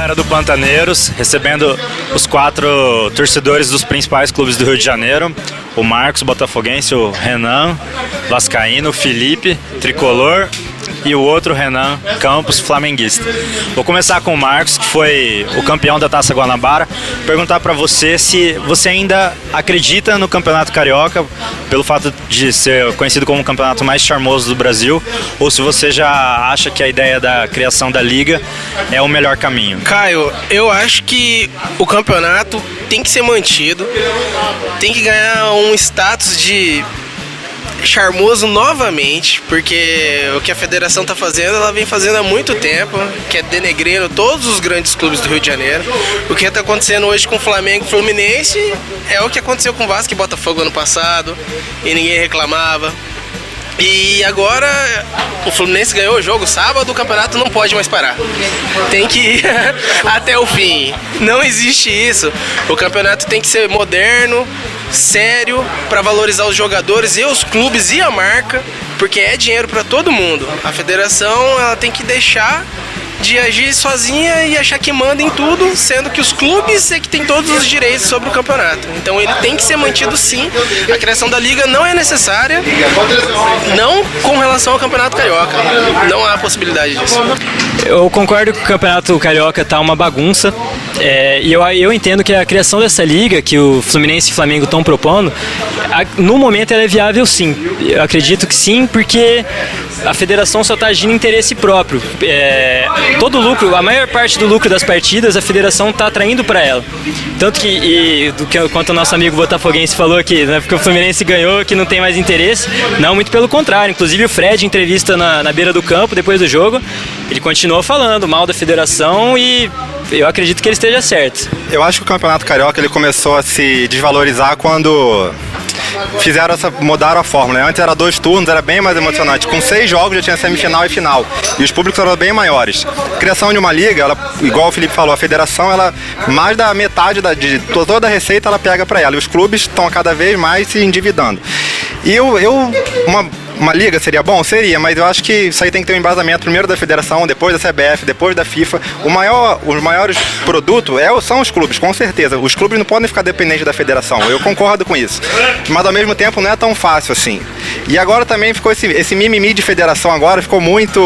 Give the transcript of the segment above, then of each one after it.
galera do Pantaneiros, recebendo os 4 torcedores dos principais clubes do Rio de Janeiro. O Marcos, botafoguense, o Renan, vascaíno, o Felipe, tricolor, e o outro, Renan Campos, flamenguista. Vou começar com o Marcos, que foi o campeão da Taça Guanabara. Perguntar para você se você ainda acredita no Campeonato Carioca, pelo fato de ser conhecido como o campeonato mais charmoso do Brasil, ou se você já acha que a ideia da criação da Liga é o melhor caminho. Caio, eu acho que o campeonato tem que ser mantido, tem que ganhar um status de charmoso novamente, porque o que a federação está fazendo, ela vem fazendo há muito tempo, que é denegrindo todos os grandes clubes do Rio de Janeiro. O que está acontecendo hoje com o Flamengo e Fluminense é o que aconteceu com o Vasco e Botafogo ano passado, e ninguém reclamava. E agora o Fluminense ganhou o jogo sábado, o campeonato não pode mais parar. Tem que ir até o fim. Não existe isso. O campeonato tem que ser moderno, sério, para valorizar os jogadores e os clubes e a marca, porque é dinheiro para todo mundo. A federação, ela tem que deixar de agir sozinha e achar que manda em tudo, sendo que os clubes é que tem todos os direitos sobre o campeonato. Então ele tem que ser mantido sim. A criação da Liga não é necessária, não com relação ao Campeonato Carioca. Não há possibilidade disso. Eu concordo que o Campeonato Carioca tá uma bagunça, e eu entendo que a criação dessa liga que o Fluminense e o Flamengo estão propondo, no momento ela é viável sim. Eu acredito que sim, porque a federação só está agindo em interesse próprio. Todo o lucro, a maior parte do lucro das partidas, a federação está atraindo para ela. Tanto quanto o nosso amigo botafoguense falou aqui, né, porque o Fluminense ganhou, que não tem mais interesse. Não, muito pelo contrário. Inclusive o Fred, em entrevista na beira do campo, depois do jogo, ele continuou falando mal da federação e eu acredito que ele esteja certo. Eu acho que o Campeonato Carioca ele começou a se desvalorizar quando mudaram a fórmula. Antes era 2 turnos, era bem mais emocionante. Com 6 jogos já tinha semifinal e final. E os públicos eram bem maiores. A criação de uma liga, igual o Felipe falou, a federação, mais da metade de toda a receita ela pega para ela. E os clubes estão cada vez mais se endividando. E uma liga seria bom? Seria, mas eu acho que isso aí tem que ter um embasamento primeiro da federação, depois da CBF, depois da FIFA. Os maiores produtos são os clubes, com certeza. Os clubes não podem ficar dependentes da federação, eu concordo com isso. Mas ao mesmo tempo não é tão fácil assim. E agora também ficou esse mimimi de federação agora, ficou muito...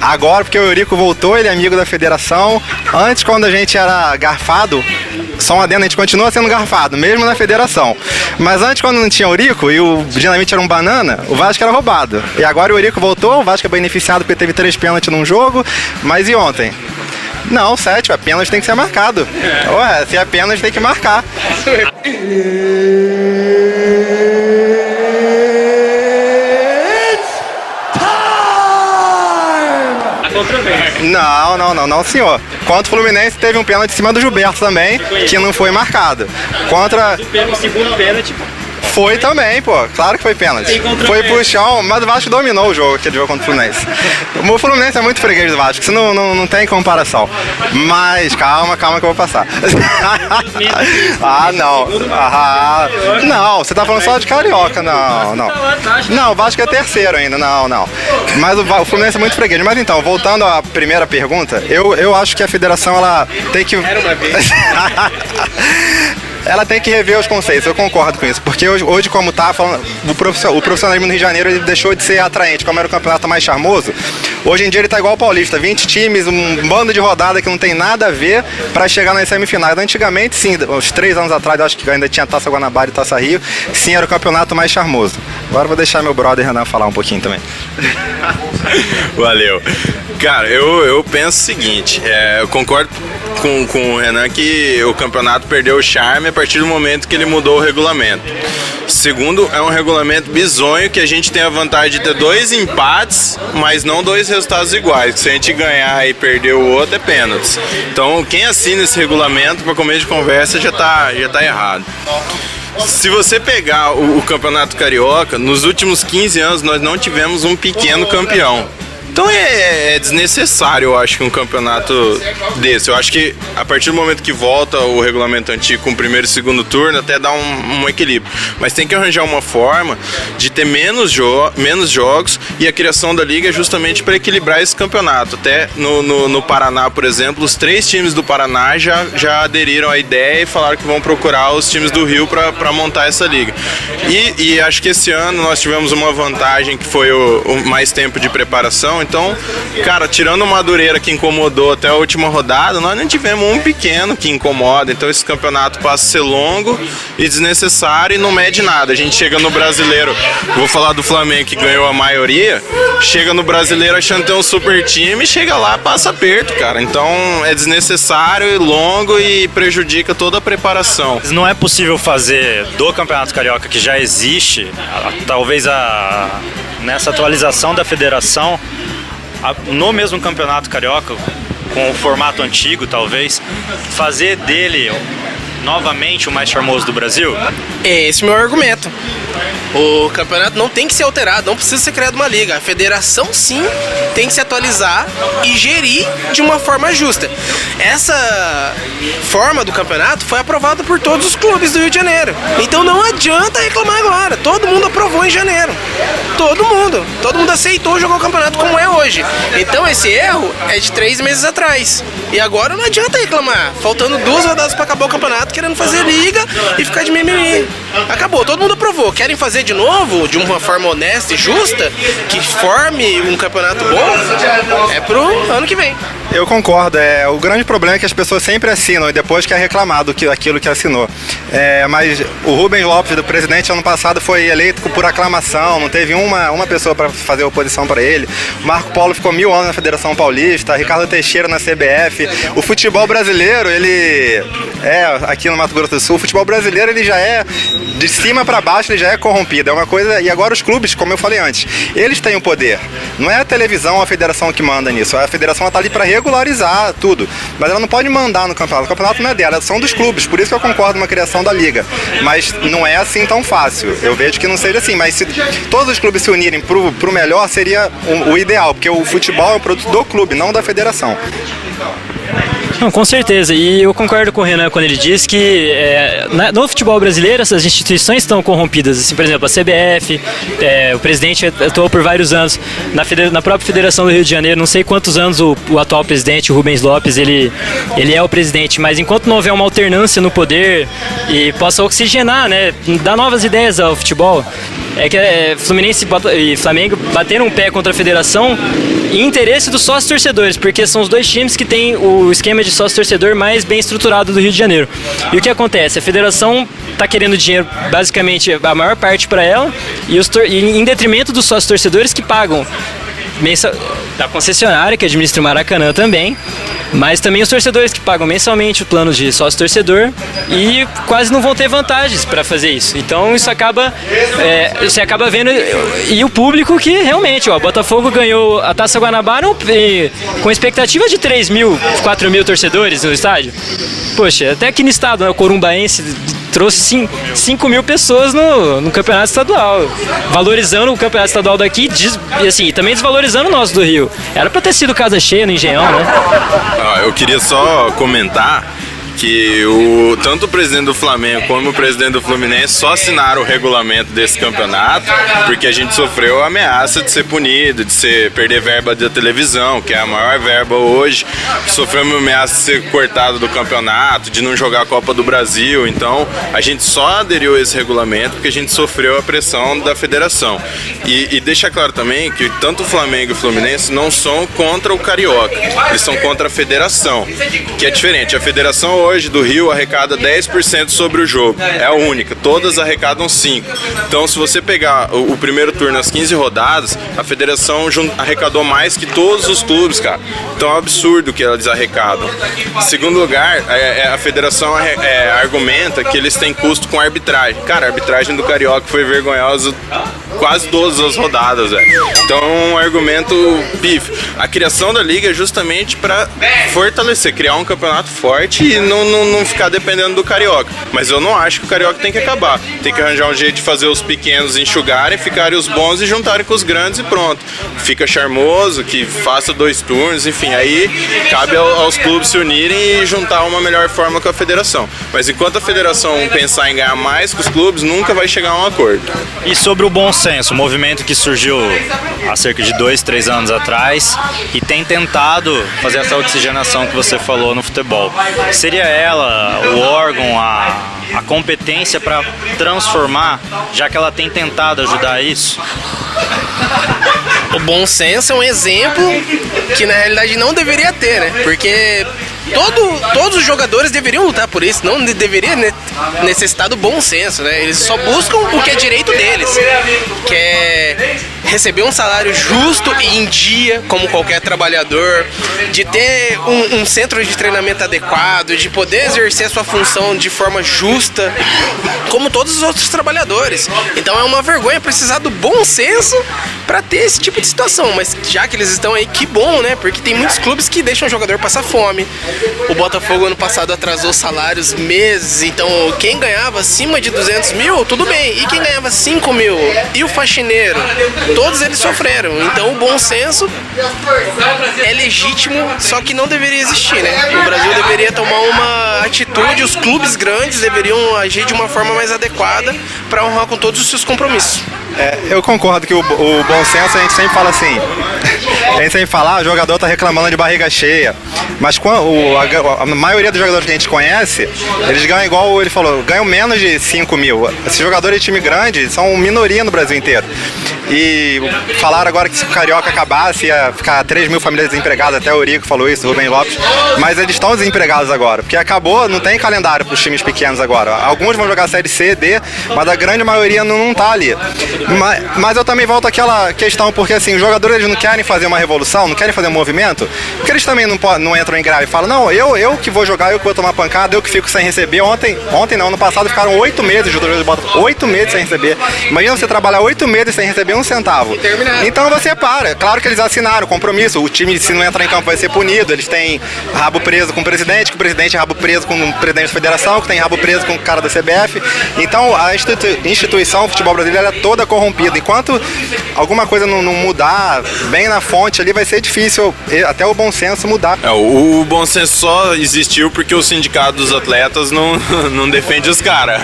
Agora, porque o Eurico voltou, ele é amigo da federação. Antes, quando a gente era garfado, só um adendo, a gente continua sendo garfado, mesmo na federação. Mas antes, quando não tinha Eurico e o Dinamite era um banana, o Vasco era roubado. E agora o Eurico voltou, o Vasco é beneficiado porque teve 3 pênaltis num jogo. Mas e ontem? Não, 7, a pênalti tem que ser marcado. Ué, se é pênalti tem que marcar. Não, senhor. Contra o Fluminense teve um pênalti em cima do Gilberto também, que não foi marcado. O segundo pênalti foi também, pô. Claro que foi pênalti. Foi pro chão, mas o Vasco dominou o jogo, aquele jogo contra o Fluminense. O Fluminense é muito freguês do Vasco, isso não tem comparação. Mas calma que eu vou passar. Não, você tá falando só de Carioca, não. Não, o Vasco é terceiro ainda, não. Mas o Fluminense é muito freguês. Mas então, voltando à primeira pergunta, eu acho que a federação, ela tem que... Era uma vez. Ela tem que rever os conceitos, eu concordo com isso, porque hoje como tá falando, o profissionalismo no Rio de Janeiro ele deixou de ser atraente, como era o campeonato mais charmoso. Hoje em dia ele tá igual ao Paulista, 20 times, um bando de rodada que não tem nada a ver para chegar nas semifinais. Antigamente, sim, uns 3 anos atrás, eu acho que ainda tinha Taça Guanabara e Taça Rio, sim, era o campeonato mais charmoso. Agora eu vou deixar meu brother Renan falar um pouquinho também. Valeu. Cara, eu penso o seguinte, eu concordo com o Renan que o campeonato perdeu o charme a partir do momento que ele mudou o regulamento. Segundo, é um regulamento bizonho que a gente tem a vantagem de ter 2 empates, mas não 2 resultados iguais. Se a gente ganhar e perder o outro, é pênaltis. Então, quem assina esse regulamento para começo de conversa já tá errado. Se você pegar o Campeonato Carioca, nos últimos 15 anos nós não tivemos um pequeno campeão. Então é desnecessário, eu acho, que um campeonato desse. Eu acho que a partir do momento que volta o regulamento antigo com o primeiro e segundo turno, até dá um equilíbrio. Mas tem que arranjar uma forma de ter menos jogos, e a criação da liga é justamente para equilibrar esse campeonato. Até no Paraná, por exemplo, os 3 times do Paraná já aderiram à ideia e falaram que vão procurar os times do Rio para montar essa liga. E acho que esse ano nós tivemos uma vantagem, que foi o mais tempo de preparação. Então, cara, tirando o Madureira, que incomodou até a última rodada, nós não tivemos um pequeno que incomoda. Então esse campeonato passa a ser longo e desnecessário e não mede nada. A gente chega no Brasileiro, vou falar do Flamengo, que ganhou a maioria, chega no Brasileiro achando ter um super time, chega lá, passa aperto, cara. Então é desnecessário e longo e prejudica toda a preparação. Não é possível fazer do Campeonato Carioca, que já existe, talvez nessa atualização da federação, no mesmo Campeonato Carioca, com o formato antigo talvez, fazer dele novamente o mais charmoso do Brasil? É esse o meu argumento. O campeonato não tem que ser alterado, não precisa ser criada uma liga. A federação sim tem que se atualizar e gerir de uma forma justa. Essa forma do campeonato foi aprovada por todos os clubes do Rio de Janeiro. Então não adianta reclamar agora. Todo mundo aprovou em janeiro. Todo mundo aceitou jogar o campeonato como é hoje. Então esse erro é de 3 meses atrás. E agora não adianta reclamar. Faltando 2 rodadas para acabar o campeonato, querendo fazer liga e ficar de mimimi. Acabou, todo mundo aprovou. Querem fazer de novo, de uma forma honesta e justa, que forme um campeonato bom, é pro ano que vem. Eu concordo. O grande problema é que as pessoas sempre assinam e depois quer reclamar daquilo que assinou. Mas o Rubens Lopes, do presidente, ano passado foi eleito por aclamação, não teve uma pessoa para fazer oposição para ele. O Marco Polo ficou 1000 anos na Federação Paulista, Ricardo Teixeira na CBF. O futebol brasileiro, aqui no Mato Grosso do Sul, o futebol brasileiro ele já é, de cima para baixo, ele já é corrompido. É uma coisa. E agora os clubes, como eu falei antes, eles têm o poder. Não é a televisão ou a federação que manda nisso. A federação está ali para regularizar tudo. Mas ela não pode mandar no campeonato. O campeonato não é dela, são dos clubes. Por isso que eu concordo com a criação da liga. Mas não é assim tão fácil. Eu vejo que não seja assim. Mas se todos os clubes se unirem pro melhor, seria o ideal. Porque o futebol é um produto do clube, não da federação. Não, com certeza, e eu concordo com o Renan quando ele diz que no futebol brasileiro essas instituições estão corrompidas, assim, por exemplo, a CBF, o presidente atuou por vários anos na própria Federação do Rio de Janeiro, não sei quantos anos o atual presidente, o Rubens Lopes, ele é o presidente, mas enquanto não houver uma alternância no poder e possa oxigenar, né, dar novas ideias ao futebol, Fluminense e Flamengo bateram um pé contra a federação em interesse dos sócios torcedores, porque são os 2 times que têm o esquema de sócio torcedor mais bem estruturado do Rio de Janeiro. E o que acontece? A federação está querendo dinheiro, basicamente, a maior parte para ela, e em detrimento dos sócios torcedores que pagam da concessionária, que administra o Maracanã também, mas também os torcedores que pagam mensalmente o plano de sócio-torcedor e quase não vão ter vantagens para fazer isso. Então isso você acaba vendo, e o público que realmente, o Botafogo ganhou a Taça Guanabara com expectativa de 3 mil, 4 mil torcedores no estádio. Poxa, até aqui no estado, o Corumbaense trouxe 5 mil pessoas no campeonato estadual, valorizando o campeonato estadual daqui e assim, também desvalorizando o nosso do Rio. Era para ter sido casa cheia no Engenhão, né? Eu queria só comentar que tanto o presidente do Flamengo como o presidente do Fluminense só assinaram o regulamento desse campeonato porque a gente sofreu a ameaça de ser punido, de perder verba da televisão, que é a maior verba hoje. Sofremos a ameaça de ser cortado do campeonato, de não jogar a Copa do Brasil. Então a gente só aderiu a esse regulamento porque a gente sofreu a pressão da federação. E deixa claro também que tanto o Flamengo e o Fluminense não são contra o Carioca, eles são contra a federação, que é diferente. A federação hoje do Rio arrecada 10% sobre o jogo, é a única, todas arrecadam 5%. Então se você pegar o primeiro turno, as 15 rodadas, a federação arrecadou mais que todos os clubes, cara. Então é um absurdo o que eles arrecadam. Em segundo lugar, a federação argumenta que eles têm custo com arbitragem. Cara, a arbitragem do Carioca foi vergonhosa quase todas as rodadas, velho. Então é um argumento pífio. A criação da liga é justamente para fortalecer, criar um campeonato forte e não ficar dependendo do Carioca. Mas eu não acho que o Carioca tem que acabar. Tem que arranjar um jeito de fazer os pequenos enxugarem, ficarem os bons e juntarem com os grandes e pronto. Fica charmoso, que faça 2 turnos, enfim, aí cabe aos clubes se unirem e juntar uma melhor forma com a federação. Mas enquanto a federação pensar em ganhar mais que os clubes, nunca vai chegar a um acordo. E sobre o bom senso, o movimento que surgiu há cerca de 2, 3 anos atrás e tem tentado fazer essa oxigenação que você falou no futebol. Seria ela, o órgão, a competência para transformar, já que ela tem tentado ajudar isso? O bom senso é um exemplo que na realidade não deveria ter, né? Porque todos os jogadores deveriam lutar por isso, não deveria necessitar do bom senso, né? Eles só buscam o que é direito deles, que é receber um salário justo e em dia, como qualquer trabalhador, de ter um centro de treinamento adequado, de poder exercer a sua função de forma justa, como todos os outros trabalhadores. Então é uma vergonha precisar do bom senso para ter esse tipo de situação, mas já que eles estão aí, que bom, né? Porque tem muitos clubes que deixam o jogador passar fome. O Botafogo ano passado atrasou salários meses, então quem ganhava acima de 200 mil, tudo bem. E quem ganhava 5 mil? E o faxineiro? Todos eles sofreram. Então o bom senso é legítimo, só que não deveria existir, né? O Brasil deveria tomar uma atitude, os clubes grandes deveriam agir de uma forma mais adequada para honrar com todos os seus compromissos. Eu concordo que o bom senso a gente sempre fala assim, a gente sempre fala, o jogador tá reclamando de barriga cheia, mas a maioria dos jogadores que a gente conhece, eles ganham igual ele falou, ganham menos de 5 mil. Esses jogadores de time grande são minoria no Brasil inteiro. E falaram agora que se o Carioca acabasse ia ficar 3 mil famílias desempregadas, até o Eurico falou isso, o Rubem Lopes, mas eles estão desempregados agora, porque acabou, não tem calendário para os times pequenos agora. Alguns vão jogar Série C, D, mas a grande maioria não tá ali. Mas eu também volto àquela questão, porque assim, os jogadores eles não querem fazer uma revolução, não querem fazer um movimento, porque eles também não entram em grave e falam, não, eu que vou jogar, eu que vou tomar pancada, eu que fico sem receber. Ontem não, ano passado ficaram 8 meses os jogadores do Botafogo, 8 meses sem receber. Imagina você trabalhar 8 meses sem receber um centavo. Então você para. Claro que eles assinaram o compromisso. O time, se não entrar em campo, vai ser punido. Eles têm rabo preso com o presidente, que o presidente é rabo preso com o presidente da federação, que tem rabo preso com o cara da CBF. Então a instituição, o futebol brasileiro, ela é toda corrompida. Enquanto alguma coisa não mudar bem na fonte ali, vai ser difícil até o bom senso mudar. O bom senso só existiu porque o sindicato dos atletas não defende os caras.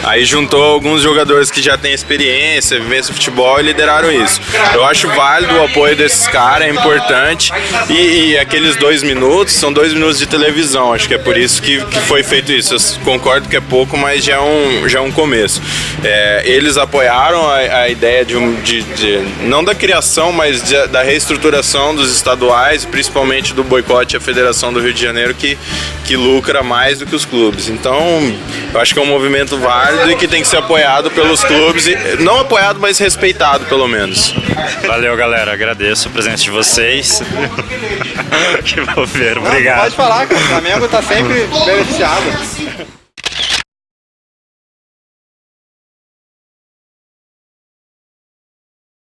Aí juntou alguns jogadores que já têm experiência, vivência no futebol e lideraram isso. Eu acho válido o apoio desses caras, é importante. E aqueles 2 minutos são 2 minutos de televisão. Acho que é por isso que foi feito isso. Eu concordo que é pouco, mas já é um começo. Eles apoiaram a ideia não da criação, mas da reestruturação dos estaduais, principalmente do boicote à Federação do Rio de Janeiro, que lucra mais do que os clubes. Então, eu acho que é um movimento válido e que tem que ser apoiado pelos clubes, não apoiado, mas respeitado, pelo menos. Valeu, galera. Agradeço a presença de vocês. Que bobeira. Obrigado. Pode falar, cara. O Flamengo tá sempre beneficiado.